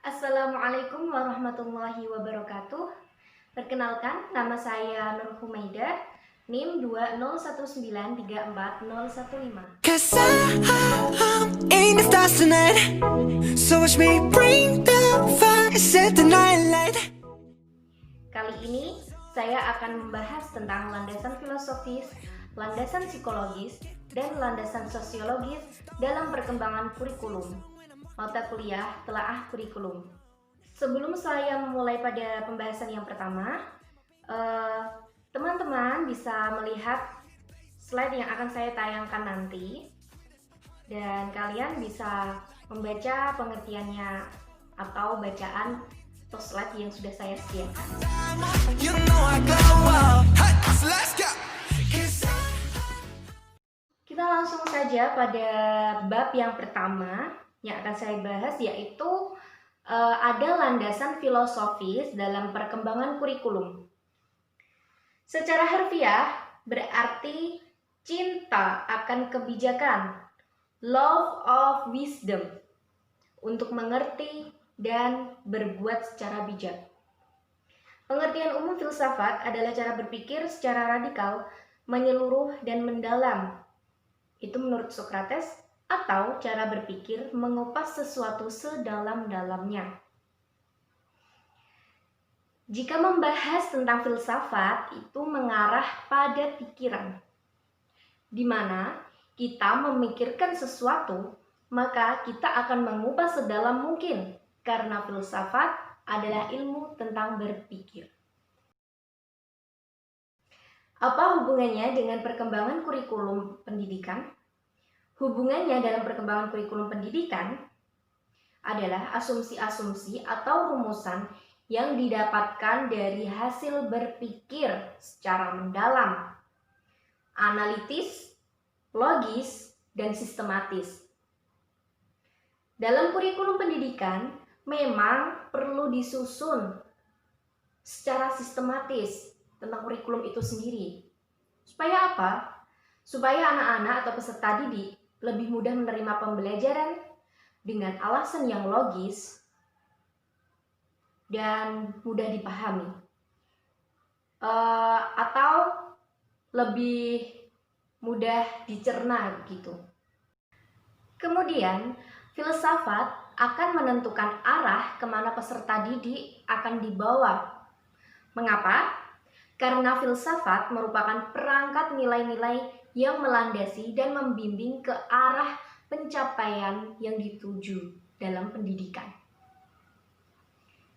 Assalamualaikum warahmatullahi wabarakatuh. Perkenalkan, nama saya Nur Humaida, NIM 201934015. Cause I'm in the stars tonight. So watch me bring the fire, set the night light. Kali ini saya akan membahas tentang landasan filosofis, landasan psikologis, dan landasan sosiologis dalam perkembangan kurikulum. Mata kuliah telaah kurikulum. Sebelum saya memulai pada pembahasan yang pertama, teman-teman bisa melihat slide yang akan saya tayangkan nanti, dan kalian bisa membaca pengertiannya atau bacaan atau slide yang sudah saya sediakan. You know I glow up. Hey, so let's go. Kita langsung saja pada bab yang pertama yang akan saya bahas, yaitu ada landasan filosofis dalam perkembangan kurikulum. Secara harfiah berarti cinta akan kebijakan, love of wisdom, untuk mengerti dan berbuat secara bijak. Pengertian umum filsafat adalah cara berpikir secara radikal, menyeluruh dan mendalam. Itu menurut Socrates, atau cara berpikir mengupas sesuatu sedalam-dalamnya. Jika membahas tentang filsafat, itu mengarah pada pikiran, di mana kita memikirkan sesuatu, maka kita akan mengupas sedalam mungkin, karena filsafat adalah ilmu tentang berpikir. Apa hubungannya dengan perkembangan kurikulum pendidikan? Hubungannya dalam perkembangan kurikulum pendidikan adalah asumsi-asumsi atau rumusan yang didapatkan dari hasil berpikir secara mendalam, analitis, logis, dan sistematis. Dalam kurikulum pendidikan memang perlu disusun secara sistematis tentang kurikulum itu sendiri. Supaya apa? Supaya anak-anak atau peserta didik lebih mudah menerima pembelajaran dengan alasan yang logis dan mudah dipahami, atau lebih mudah dicerna gitu. Kemudian filsafat akan menentukan arah kemana peserta didik akan dibawa. Mengapa? Karena filsafat merupakan perangkat nilai-nilai yang melandasi dan membimbing ke arah pencapaian yang dituju dalam pendidikan.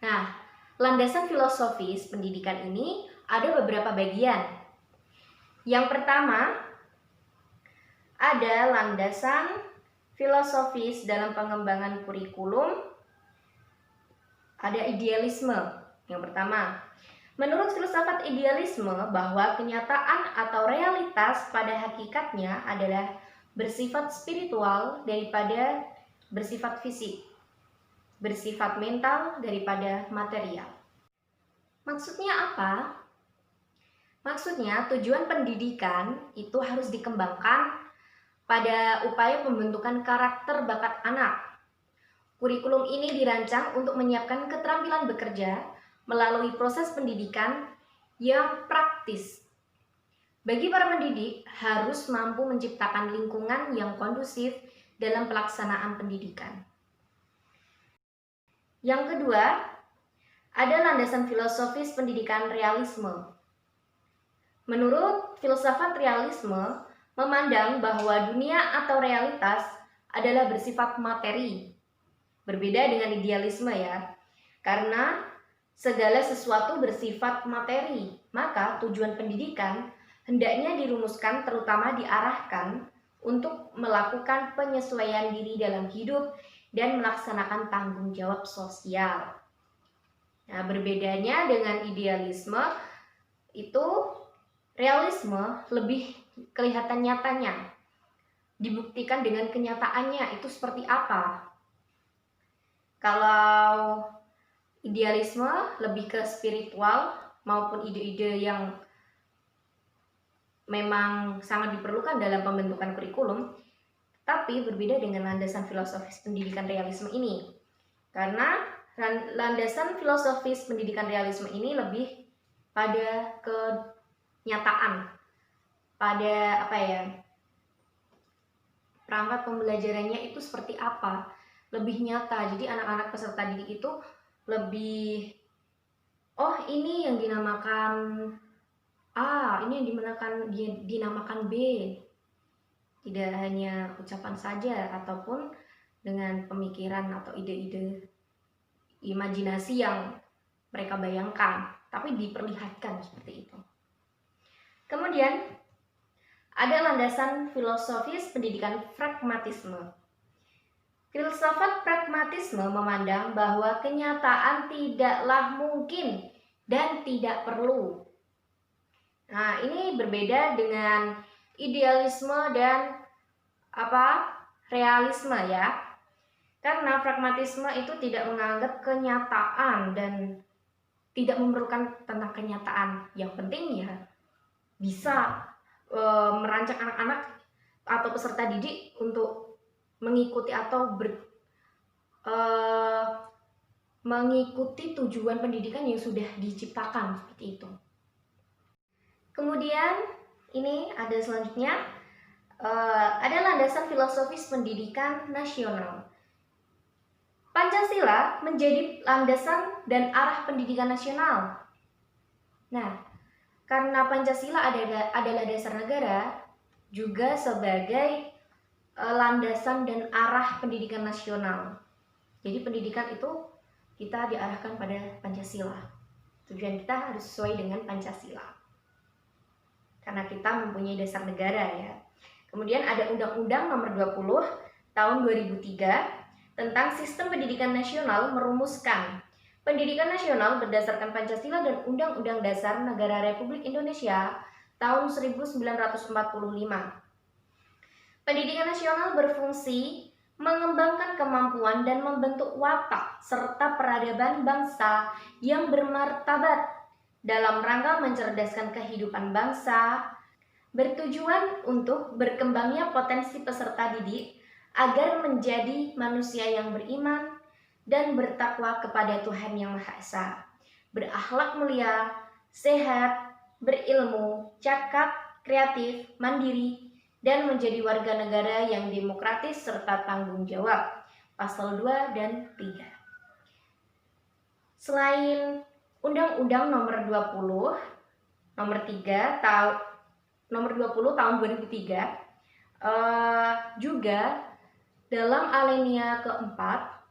Nah, landasan filosofis pendidikan ini ada beberapa bagian. Yang pertama, ada landasan filosofis dalam pengembangan kurikulum, ada idealisme. Yang pertama, menurut filsafat idealisme bahwa kenyataan atau realitas pada hakikatnya adalah bersifat spiritual daripada bersifat fisik, bersifat mental daripada material. Maksudnya apa? Maksudnya tujuan pendidikan itu harus dikembangkan pada upaya pembentukan karakter bakat anak. Kurikulum ini dirancang untuk menyiapkan keterampilan bekerja melalui proses pendidikan yang praktis. Bagi para pendidik harus mampu menciptakan lingkungan yang kondusif dalam pelaksanaan pendidikan. Yang kedua, ada landasan filosofis pendidikan realisme. Menurut filsafat realisme, memandang bahwa dunia atau realitas adalah bersifat materi. Berbeda dengan idealisme ya, karena segala sesuatu bersifat materi, maka tujuan pendidikan hendaknya dirumuskan terutama diarahkan untuk melakukan penyesuaian diri dalam hidup dan melaksanakan tanggung jawab sosial. Nah, berbedanya dengan idealisme itu realisme lebih kelihatan nyatanya, dibuktikan dengan kenyataannya itu seperti apa. Kalau idealisme lebih ke spiritual maupun ide-ide yang memang sangat diperlukan dalam pembentukan kurikulum, tapi berbeda dengan landasan filosofis pendidikan realisme ini. Karena landasan filosofis pendidikan realisme ini lebih pada kenyataan, pada perangkat pembelajarannya itu seperti apa, lebih nyata. Jadi anak-anak peserta didik itu lebih, oh ini yang dinamakan A, ini yang dinamakan B. Tidak hanya ucapan saja, ataupun dengan pemikiran atau ide-ide imajinasi yang mereka bayangkan, tapi diperlihatkan seperti itu. Kemudian ada landasan filosofis pendidikan pragmatisme. Filsafat pragmatisme memandang bahwa kenyataan tidaklah mungkin dan tidak perlu. Nah, ini berbeda dengan idealisme dan realisme ya. Karena pragmatisme itu tidak menganggap kenyataan dan tidak memerlukan tentang kenyataan. Yang penting ya bisa merancang anak-anak atau peserta didik untuk mengikuti atau mengikuti tujuan pendidikan yang sudah diciptakan seperti itu. Kemudian ini ada selanjutnya, ada landasan filosofis pendidikan nasional. Pancasila menjadi landasan dan arah pendidikan nasional. Nah, karena Pancasila adalah dasar negara, juga sebagai landasan dan arah pendidikan nasional. Jadi pendidikan itu kita diarahkan pada Pancasila. Tujuan kita harus sesuai dengan Pancasila. Karena kita mempunyai dasar negara ya. Kemudian ada Undang-Undang Nomor 20 Tahun 2003 tentang Sistem Pendidikan Nasional merumuskan pendidikan nasional berdasarkan Pancasila dan Undang-Undang Dasar Negara Republik Indonesia tahun 1945. Pendidikan nasional berfungsi mengembangkan kemampuan dan membentuk watak serta peradaban bangsa yang bermartabat dalam rangka mencerdaskan kehidupan bangsa, bertujuan untuk berkembangnya potensi peserta didik agar menjadi manusia yang beriman dan bertakwa kepada Tuhan Yang Maha Esa, berakhlak mulia, sehat, berilmu, cakap, kreatif, mandiri, dan menjadi warga negara yang demokratis serta tanggung jawab. Pasal 2 dan 3. Selain Undang-Undang Nomor 20 tahun 2003, juga dalam alinea keempat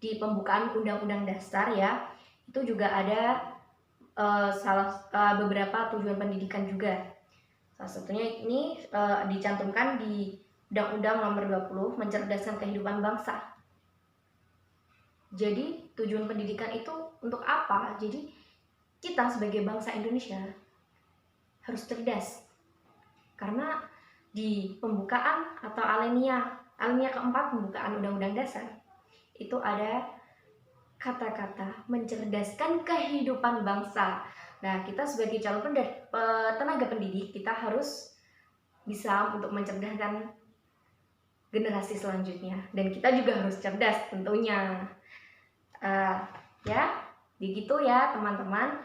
di pembukaan Undang-Undang Dasar ya, itu juga ada beberapa tujuan pendidikan juga. Salah satunya ini dicantumkan di Undang-Undang Nomor 20 mencerdaskan kehidupan bangsa. Jadi tujuan pendidikan itu untuk apa? Jadi kita sebagai bangsa Indonesia harus cerdas. Karena di pembukaan atau alinea keempat pembukaan Undang-Undang Dasar itu ada kata-kata mencerdaskan kehidupan bangsa. Nah, kita sebagai calon tenaga pendidik, kita harus bisa untuk mencerdaskan generasi selanjutnya. Dan kita juga harus cerdas tentunya. Ya, begitu ya teman-teman.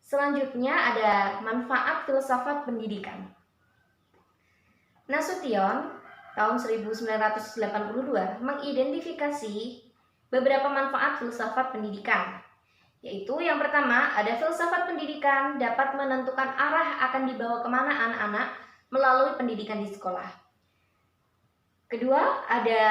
Selanjutnya ada manfaat filsafat pendidikan. Nasution tahun 1982 mengidentifikasi beberapa manfaat filsafat pendidikan, yaitu yang pertama ada filsafat pendidikan dapat menentukan arah akan dibawa kemana anak-anak melalui pendidikan di sekolah. Kedua, ada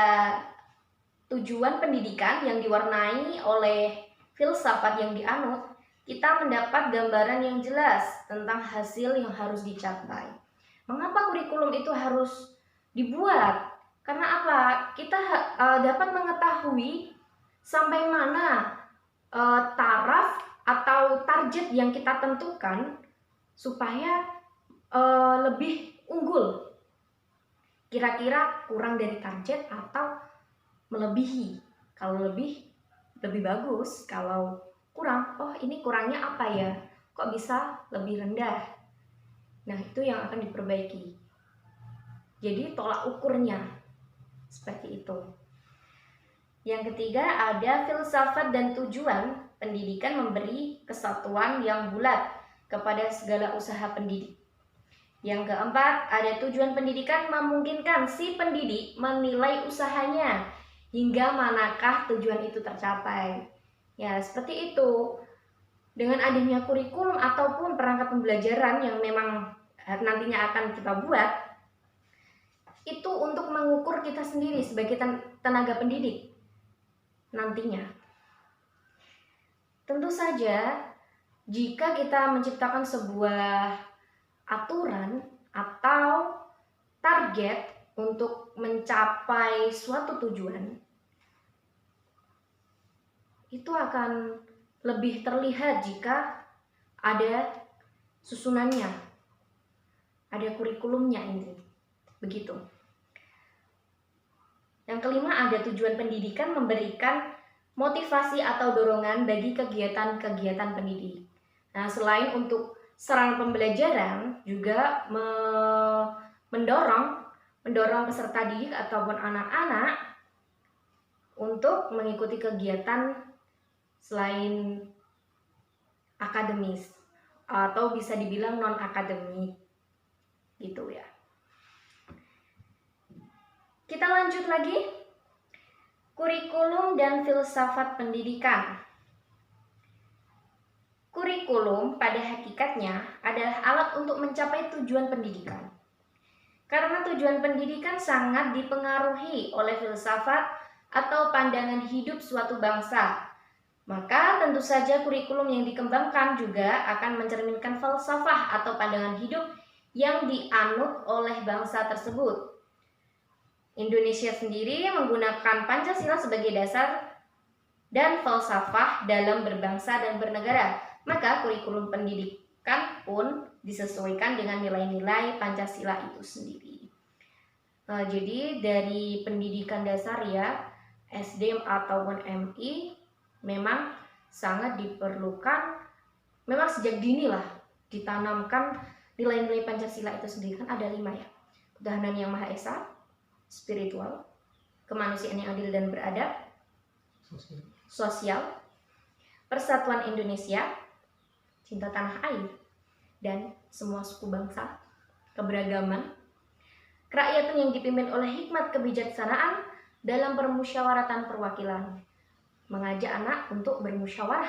tujuan pendidikan yang diwarnai oleh filsafat yang dianut, kita mendapat gambaran yang jelas tentang hasil yang harus dicapai. Mengapa kurikulum itu harus dibuat? Karena apa? Kita dapat mengetahui sampai mana taraf atau target yang kita tentukan supaya lebih unggul. Kira-kira kurang dari target atau melebihi. Kalau lebih bagus. Kalau kurang, oh ini kurangnya apa ya? Kok bisa lebih rendah? Nah, itu yang akan diperbaiki. Jadi tolak ukurnya seperti itu. Yang ketiga ada filsafat dan tujuan. Pendidikan memberi kesatuan yang bulat kepada segala usaha pendidik. Yang keempat, ada tujuan pendidikan memungkinkan si pendidik menilai usahanya hingga manakah tujuan itu tercapai. Ya, seperti itu. Dengan adanya kurikulum ataupun perangkat pembelajaran yang memang nantinya akan kita buat, itu untuk mengukur kita sendiri sebagai tenaga pendidik nantinya. Tentu saja, jika kita menciptakan sebuah aturan atau target untuk mencapai suatu tujuan, itu akan lebih terlihat jika ada susunannya, ada kurikulumnya ini. Begitu. Yang kelima, ada tujuan pendidikan memberikan motivasi atau dorongan bagi kegiatan-kegiatan pendidik. Nah, selain untuk sarana pembelajaran, juga mendorong peserta didik ataupun anak-anak untuk mengikuti kegiatan selain akademis atau bisa dibilang non akademik gitu ya. Kita lanjut lagi. Kurikulum dan filsafat pendidikan. Kurikulum pada hakikatnya adalah alat untuk mencapai tujuan pendidikan. Karena tujuan pendidikan sangat dipengaruhi oleh filsafat atau pandangan hidup suatu bangsa. Maka tentu saja kurikulum yang dikembangkan juga akan mencerminkan falsafah atau pandangan hidup yang dianut oleh bangsa tersebut. Indonesia sendiri menggunakan Pancasila sebagai dasar dan falsafah dalam berbangsa dan bernegara. Maka kurikulum pendidikan pun disesuaikan dengan nilai-nilai Pancasila itu sendiri. Jadi dari pendidikan dasar ya, SD ataupun MI memang sangat diperlukan, memang sejak dini lah ditanamkan nilai-nilai Pancasila itu sendiri. Kan ada 5 ya, ketuhanan yang Maha Esa, spiritual, kemanusiaan yang adil dan beradab, sosial, persatuan Indonesia, cinta tanah air, dan semua suku bangsa, keberagaman, kerakyatan yang dipimpin oleh hikmat kebijaksanaan dalam permusyawaratan perwakilan, mengajak anak untuk bermusyawarah,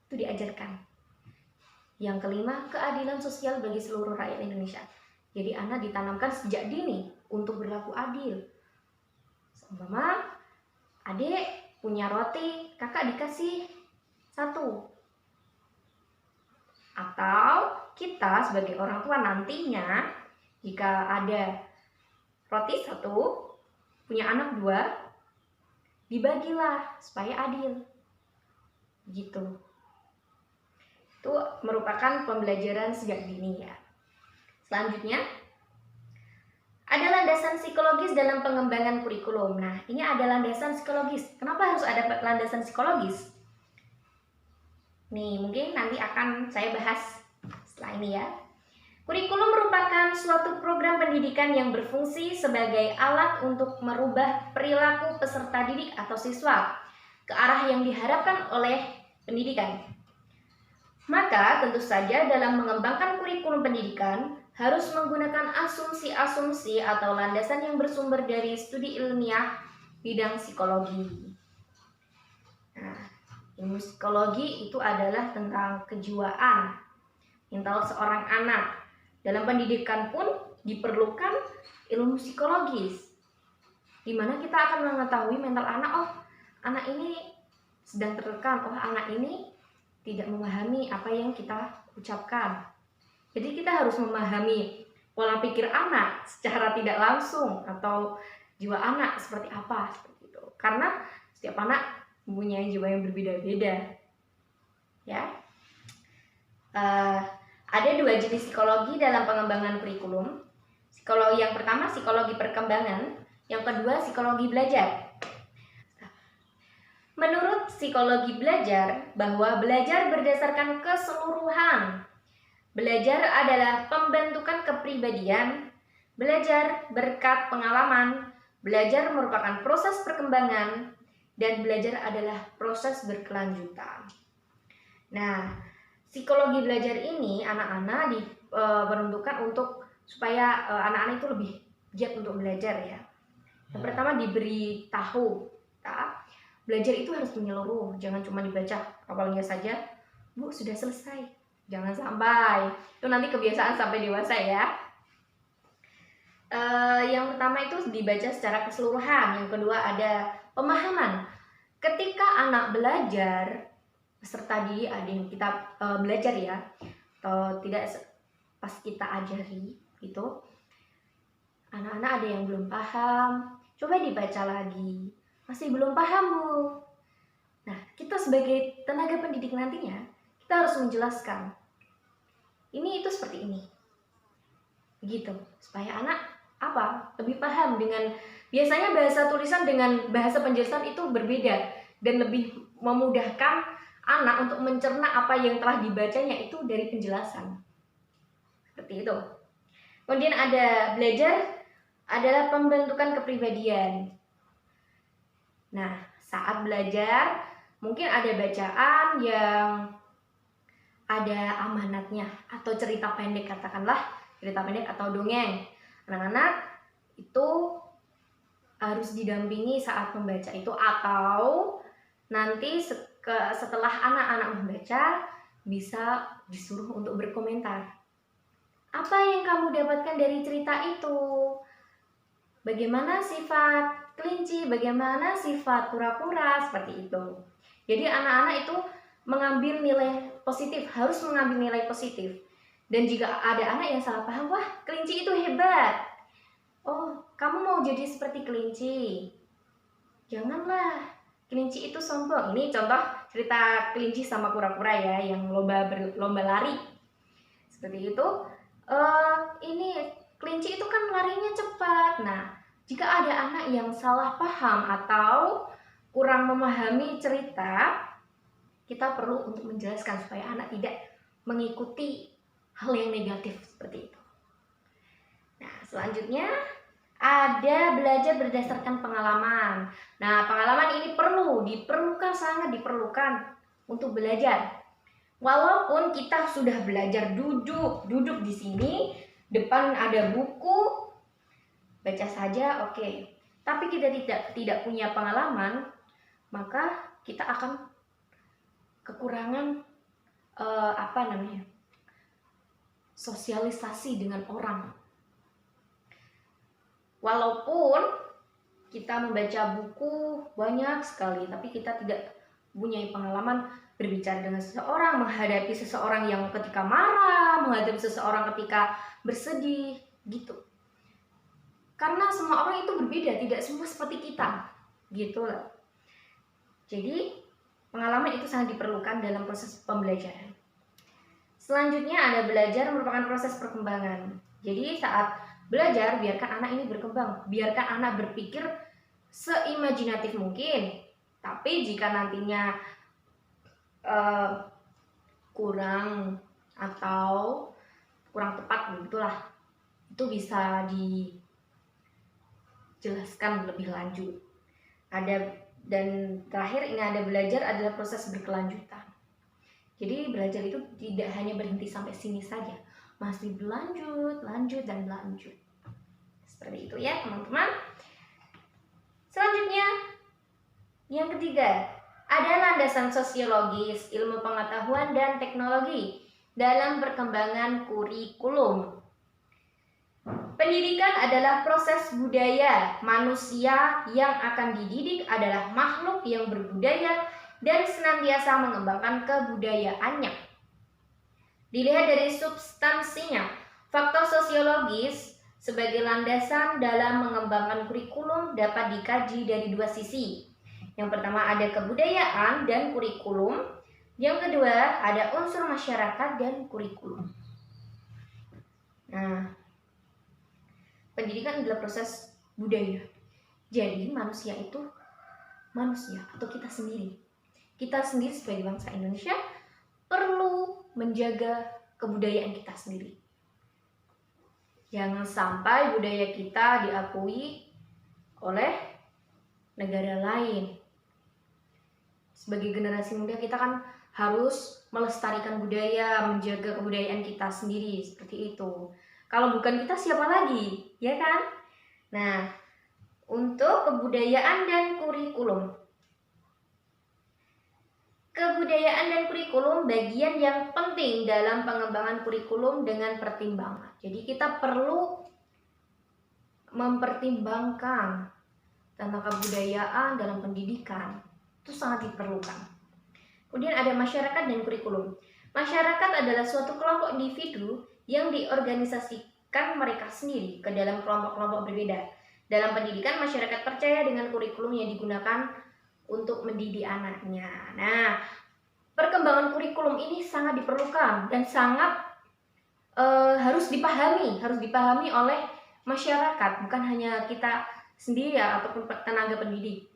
itu diajarkan. Yang kelima, keadilan sosial bagi seluruh rakyat Indonesia. Jadi anak ditanamkan sejak dini untuk berlaku adil. Seumpama adik punya roti, kakak dikasih 1. Atau kita sebagai orang tua nantinya jika ada roti 1, punya anak 2, dibagilah supaya adil. Gitu. Itu merupakan pembelajaran sejak dini ya. Selanjutnya, ada landasan psikologis dalam pengembangan kurikulum. Nah, ini ada landasan psikologis. Kenapa harus ada landasan psikologis? Nih, mungkin nanti akan saya bahas setelah ini ya. Kurikulum merupakan suatu program pendidikan yang berfungsi sebagai alat untuk merubah perilaku peserta didik atau siswa ke arah yang diharapkan oleh pendidikan. Maka tentu saja dalam mengembangkan kurikulum pendidikan harus menggunakan asumsi-asumsi atau landasan yang bersumber dari studi ilmiah bidang psikologi. Nah, ilmu psikologi itu adalah tentang kejiwaan mental seorang anak. Dalam pendidikan pun diperlukan ilmu psikologis, di mana kita akan mengetahui mental anak. Oh, anak ini sedang tertekan. Oh, anak ini tidak memahami apa yang kita ucapkan. Jadi kita harus memahami pola pikir anak secara tidak langsung atau jiwa anak seperti apa, seperti itu. Karena setiap anak mempunyai jiwa yang berbeda-beda. Ya. Ada 2 jenis psikologi dalam pengembangan kurikulum. Psikologi yang pertama psikologi perkembangan, yang kedua psikologi belajar. Menurut psikologi belajar, bahwa belajar berdasarkan keseluruhan. Belajar adalah pembentukan kepribadian, belajar berkat pengalaman, Belajar merupakan proses perkembangan dan belajar adalah proses berkelanjutan. Nah, psikologi belajar ini anak-anak diperuntukkan untuk supaya anak-anak itu lebih giat untuk belajar ya. Yang pertama diberi tahu, belajar itu harus menyeluruh, jangan cuma dibaca awalnya saja, Bu sudah selesai. Jangan sampai, itu nanti kebiasaan sampai dewasa ya. Yang pertama itu dibaca secara keseluruhan, yang kedua ada pemahaman. Ketika anak belajar, peserta didik ada yang kita belajar ya, atau tidak pas kita ajari gitu, anak-anak ada yang belum paham, coba dibaca lagi, masih belum paham Bu. Nah, kita sebagai tenaga pendidik nantinya, kita harus menjelaskan, ini itu seperti ini, begitu, supaya anak lebih paham. Dengan biasanya bahasa tulisan dengan bahasa penjelasan itu berbeda dan lebih memudahkan anak untuk mencerna apa yang telah dibacanya itu dari penjelasan. Seperti itu. Kemudian ada belajar adalah pembentukan kepribadian. Nah, saat belajar mungkin ada bacaan yang ada amanatnya atau cerita pendek, katakanlah cerita pendek atau dongeng. Anak-anak itu harus didampingi saat membaca itu, atau nanti setelah anak-anak membaca bisa disuruh untuk berkomentar. Apa yang kamu dapatkan dari cerita itu? Bagaimana sifat kelinci? Bagaimana sifat kura-kura? Seperti itu. Jadi anak-anak itu mengambil nilai positif, harus mengambil nilai positif. Dan jika ada anak yang salah paham, wah kelinci itu hebat, oh kamu mau jadi seperti kelinci, janganlah, kelinci itu sombong. Ini contoh cerita kelinci sama kura-kura ya, yang lomba lari. Seperti itu. Ini kelinci itu kan larinya cepat. Nah, jika ada anak yang salah paham atau kurang memahami cerita, kita perlu untuk menjelaskan supaya anak tidak mengikuti hal yang negatif seperti itu. Nah, selanjutnya ada belajar berdasarkan pengalaman. Nah, pengalaman ini sangat diperlukan untuk belajar. Walaupun kita sudah belajar duduk di sini, depan ada buku, baca saja, oke. Tapi kita tidak punya pengalaman, maka kita akan kekurangan sosialisasi dengan orang. Walaupun kita membaca buku banyak sekali, tapi kita tidak punya pengalaman berbicara dengan seseorang, menghadapi seseorang yang ketika marah, menghadapi seseorang ketika bersedih, gitu. Karena semua orang itu berbeda, tidak semua seperti kita, gitu lah. Jadi pengalaman itu sangat diperlukan dalam proses pembelajaran. Selanjutnya ada belajar merupakan proses perkembangan. Jadi saat belajar, biarkan anak ini berkembang, biarkan anak berpikir seimajinatif mungkin. Tapi jika nantinya kurang atau kurang tepat begitulah, itu bisa dijelaskan lebih lanjut. Dan terakhir ini ada belajar adalah proses berkelanjutan. Jadi belajar itu tidak hanya berhenti sampai sini saja, masih berlanjut, lanjut. Seperti itu ya teman-teman. Selanjutnya, yang ketiga, ada landasan sosiologis, ilmu pengetahuan dan teknologi dalam perkembangan kurikulum. Pendidikan adalah proses budaya. Manusia yang akan dididik adalah makhluk yang berbudaya dan senantiasa mengembangkan kebudayaannya. Dilihat dari substansinya, faktor sosiologis sebagai landasan dalam mengembangkan kurikulum dapat dikaji dari dua sisi. Yang pertama ada kebudayaan dan kurikulum. Yang kedua ada unsur masyarakat dan kurikulum. Nah, pendidikan adalah proses budaya. Jadi manusia itu manusia atau kita sendiri sebagai bangsa Indonesia perlu menjaga kebudayaan kita sendiri. Jangan sampai budaya kita diakui oleh negara lain. Sebagai generasi muda kita kan harus melestarikan budaya, menjaga kebudayaan kita sendiri, seperti itu. Kalau bukan kita siapa lagi, ya kan? Nah, untuk kebudayaan dan kurikulum. Kebudayaan dan kurikulum bagian yang penting dalam pengembangan kurikulum dengan pertimbangan. Jadi kita perlu mempertimbangkan tentang kebudayaan dalam pendidikan. Itu sangat diperlukan. Kemudian ada masyarakat dan kurikulum. Masyarakat adalah suatu kelompok individu yang diorganisasikan mereka sendiri ke dalam kelompok-kelompok berbeda. Dalam pendidikan, masyarakat percaya dengan kurikulum yang digunakan untuk mendidik anaknya. Nah, perkembangan kurikulum ini sangat diperlukan dan sangat harus dipahami oleh masyarakat, bukan hanya kita sendiri ya, ataupun tenaga pendidik.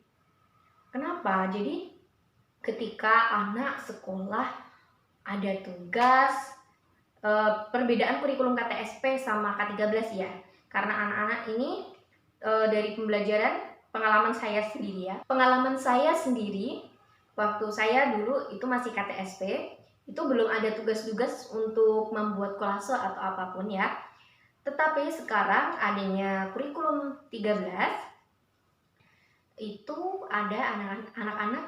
Kenapa? Jadi ketika anak sekolah ada tugas, perbedaan kurikulum KTSP sama K13 ya, karena anak-anak ini dari pengalaman saya sendiri ya. Pengalaman saya sendiri waktu saya dulu itu masih KTSP, itu belum ada tugas-tugas untuk membuat kolase atau apapun ya. Tetapi sekarang adanya kurikulum 13, itu ada anak-anak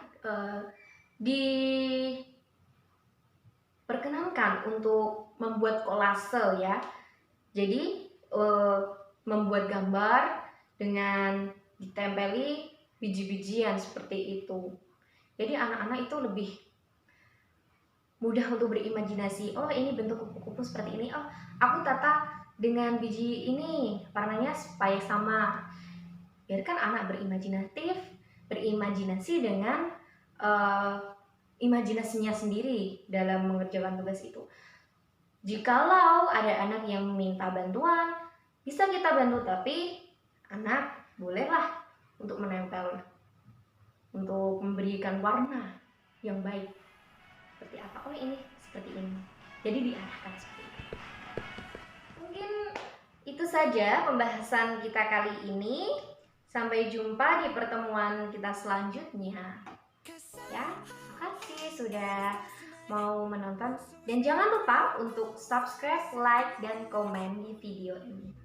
diperkenankan untuk membuat kolase ya. Jadi membuat gambar dengan ditempeli biji-bijian seperti itu. Jadi anak-anak itu lebih mudah untuk berimajinasi. Oh, ini bentuk kupu-kupu seperti ini. Oh, aku tata dengan biji ini, warnanya supaya sama. Biarkan anak berimajinasi dengan imajinasinya sendiri dalam mengerjakan tugas itu. Jikalau ada anak yang minta bantuan, bisa kita bantu, tapi anak bolehlah untuk menempel, untuk memberikan warna yang baik. Seperti apa? Oh, ini seperti ini. Jadi diarahkan seperti itu. Mungkin itu saja pembahasan kita kali ini. Sampai jumpa di pertemuan kita selanjutnya. Ya, makasih sudah mau menonton. Dan jangan lupa untuk subscribe, like, dan komen di video ini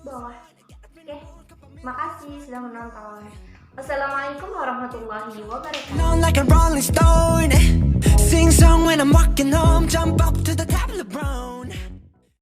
bawah. Oke, makasih sudah menonton. Wassalamualaikum warahmatullahi wabarakatuh. On like a rolling stone, sing song when I'm walking home, jump up to the top of the brown.